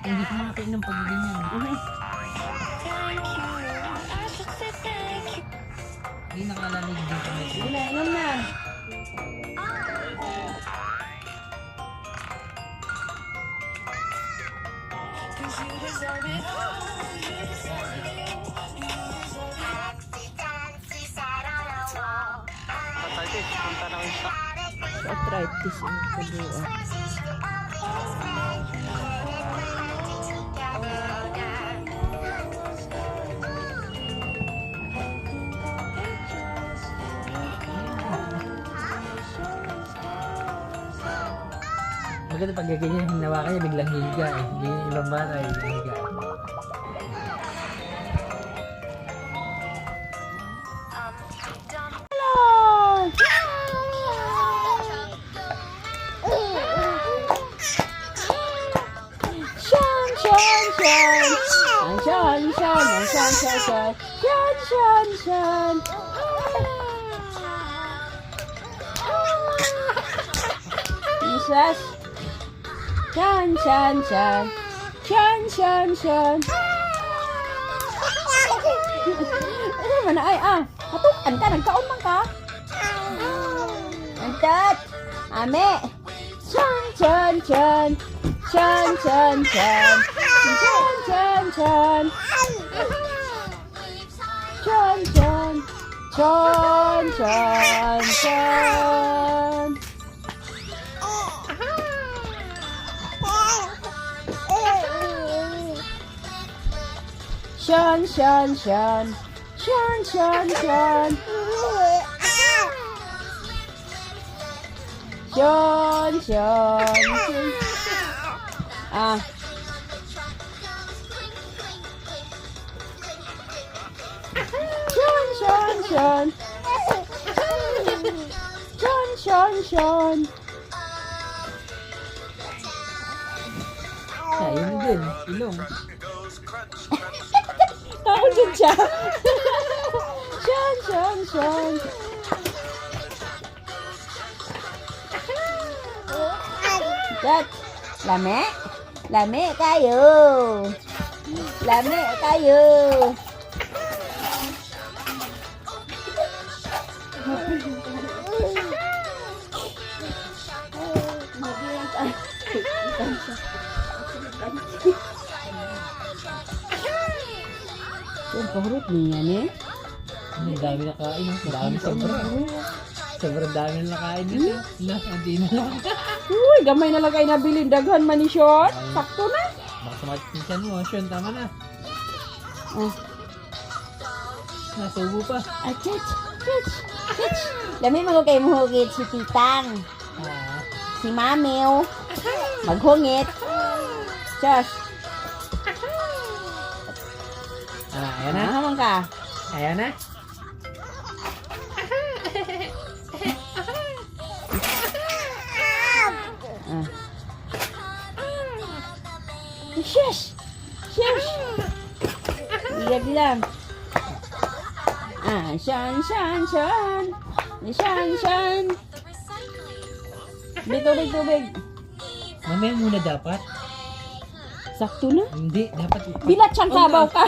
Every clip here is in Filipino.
Hindi ko makakain ng pagiging yan. Hindi nakalalig dito. Sige na, inom na. Arthritis yung kabuo. Maganda pag ganyan, hinawakan niya, biglang hihiga eh. Hindi yung ibang bata eh, hihiga. Jesus. Shan, shan, shan. Shan, shan, shan. Ano man na ay Hatukan ka, nagkaon man ka. Antat. Ame. Shan, shan, shan. Shan, shan, shan. Shan, shan, shan. Shan, shan. Shan, shan, shan. Shan, shan, shan. Shan, shan, shan. Shan, shan. Shan, shan, shan. Shan, shan, shan. Ayun din, ilong. Kaon din siya. Shan, shan, shan. Dad, lame? Lame kayo. Lame kayo. Yung pahurot niya ni. Ang dami na kain. Marami sobrang dami na nakain dito. Hindi na lang. Uy, gamay na lang kayo nabili. Daghan man ni Sean. Sakto na. Baka sumakit pinsan mo, Sean. Tama na. Nasubo pa. Chich. Lami mo kayo muhugit si Titang. Si Mamiw. Maghungit. Josh. Ayan na. Hamang ka. Ayan na. Shush! Shush! Lihat lang. Shan, shan, shan. Shan, shan. Tubig. Mamaya muna dapat. Sakto na. Hindi, dapat. Bilat siyang kabaw ka.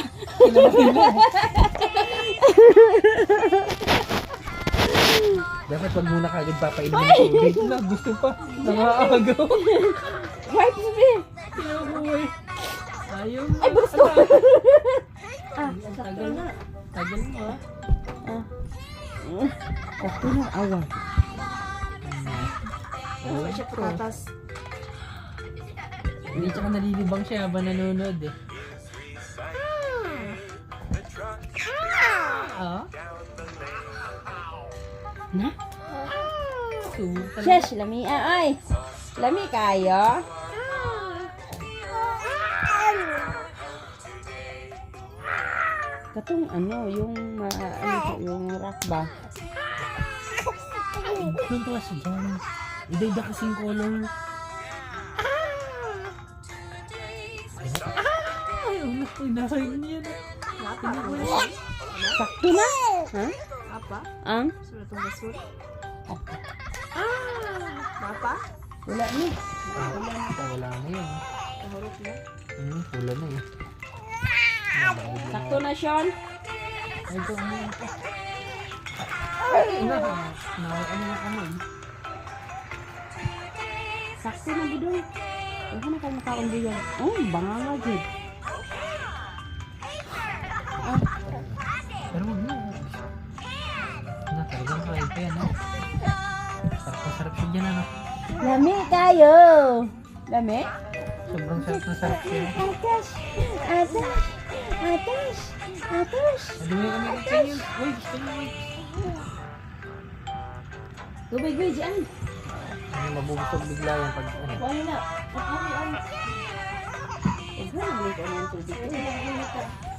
Dapat wag muna kagad papainom ng tubig. Gusto pa. Nangaagaw. Right, sabi. Kinukuha. Ayaw. Ay, gusto. Tagal na. Tagal mo Sakto na, awa. Wala siya pratas. Hindi tsaka nalilibang siya habang nanonood eh. Na? Super. Shush, lami ay. Lami kayo. Katong yung rock ba? Ganito kasi dyan. Iday-da kasing color. Ay, nakain niya na. Sakto na. Ha? Apa? Ang? Surat ang basur. Apa? Apa? Wala ni. Wala na yun. Mahurot na. Pula na eh. Sakto na, Sean. Ay, ito, ano yan po? Ay, ano na kamo eh. Sakto na, Budong. Ano na kayo makaundiyan? Oh, banganga, Jud. Ah, Pero wag na. Talagang kain pa yan, ha? Sarap na sarap siya dyan, ano? lami kayo. Lami? Sobrang sarap na sarap siya. Atas! Atas! Atas! Atas! Madumi kami ng kanyan. Uy, gusto mo, uy. Tubig, Jud, dyan. Mabubusog bigla yan pag ano. Wala na. Huwag mo, huwag mo. Huwag mo, huwag mo, huwag mo.